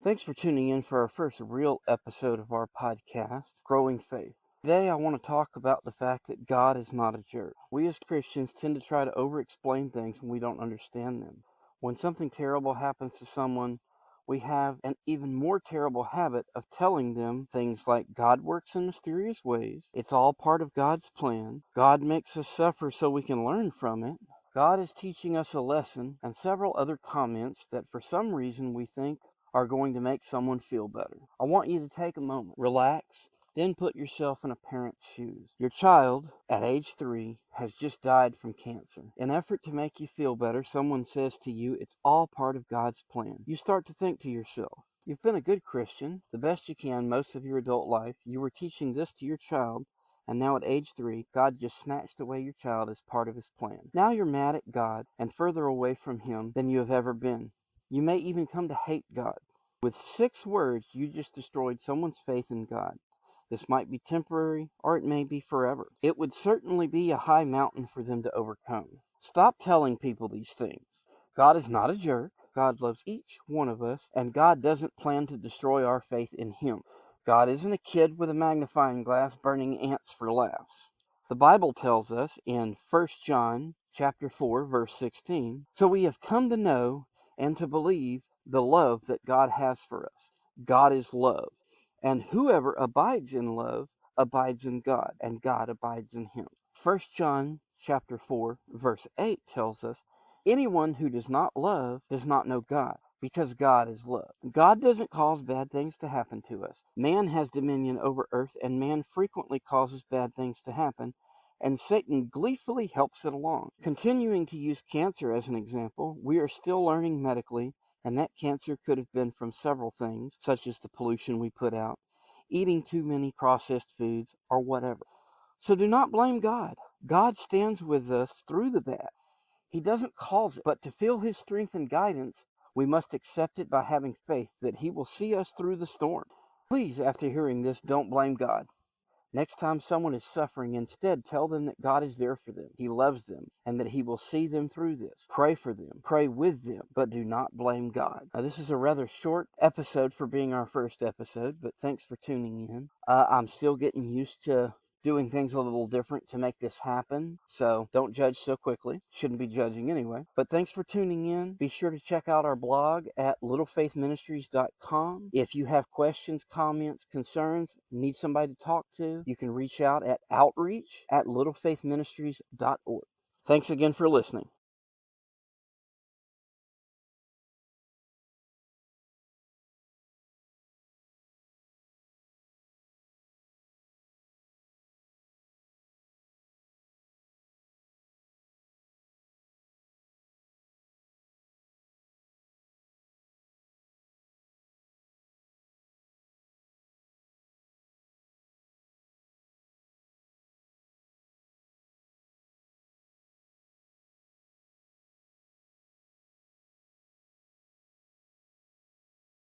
Thanks for tuning in for our first real episode of our podcast, Growing Faith. Today I want to talk about the fact that God is not a jerk. We as Christians tend to try to over-explain things when we don't understand them. When something terrible happens to someone, we have an even more terrible habit of telling them things like God works in mysterious ways, it's all part of God's plan, God makes us suffer so we can learn from it, God is teaching us a lesson, and several other comments that for some reason we think are going to make someone feel better. I want you to take a moment, relax, then put yourself in a parent's shoes. Your child, at age 3, has just died from cancer. In an effort to make you feel better, someone says to you, it's all part of God's plan. You start to think to yourself, you've been a good Christian, the best you can most of your adult life. You were teaching this to your child, and now at age 3, God just snatched away your child as part of his plan. Now you're mad at God and further away from him than you have ever been. You may even come to hate God. With 6 words, you just destroyed someone's faith in God. This might be temporary, or it may be forever. It would certainly be a high mountain for them to overcome. Stop telling people these things. God is not a jerk. God loves each one of us, and God doesn't plan to destroy our faith in him. God isn't a kid with a magnifying glass burning ants for laughs. The Bible tells us in 1 John chapter 4, verse 16, so we have come to know and to believe the love that God has for us. God is love, and whoever abides in love abides in God, and God abides in him. 1 John chapter 4, verse 8 tells us, anyone who does not love does not know God, because God is love. God doesn't cause bad things to happen to us. Man has dominion over earth, and man frequently causes bad things to happen, and Satan gleefully helps it along. Continuing to use cancer as an example, we are still learning medically, and that cancer could have been from several things, such as the pollution we put out, eating too many processed foods, or whatever. So do not blame God. God stands with us through the bad. He doesn't cause it, but to feel his strength and guidance, we must accept it by having faith that he will see us through the storm. Please, after hearing this, don't blame God. Next time someone is suffering, instead tell them that God is there for them. He loves them, and that he will see them through this. Pray for them. Pray with them, but do not blame God. Now, this is a rather short episode for being our first episode, but thanks for tuning in. I'm still getting used to doing things a little different to make this happen, so don't judge so quickly. Shouldn't be judging anyway. But thanks for tuning in. Be sure to check out our blog at littlefaithministries.com. If you have questions, comments, concerns, need somebody to talk to, you can reach out at outreach@littlefaithministries.org. Thanks again for listening.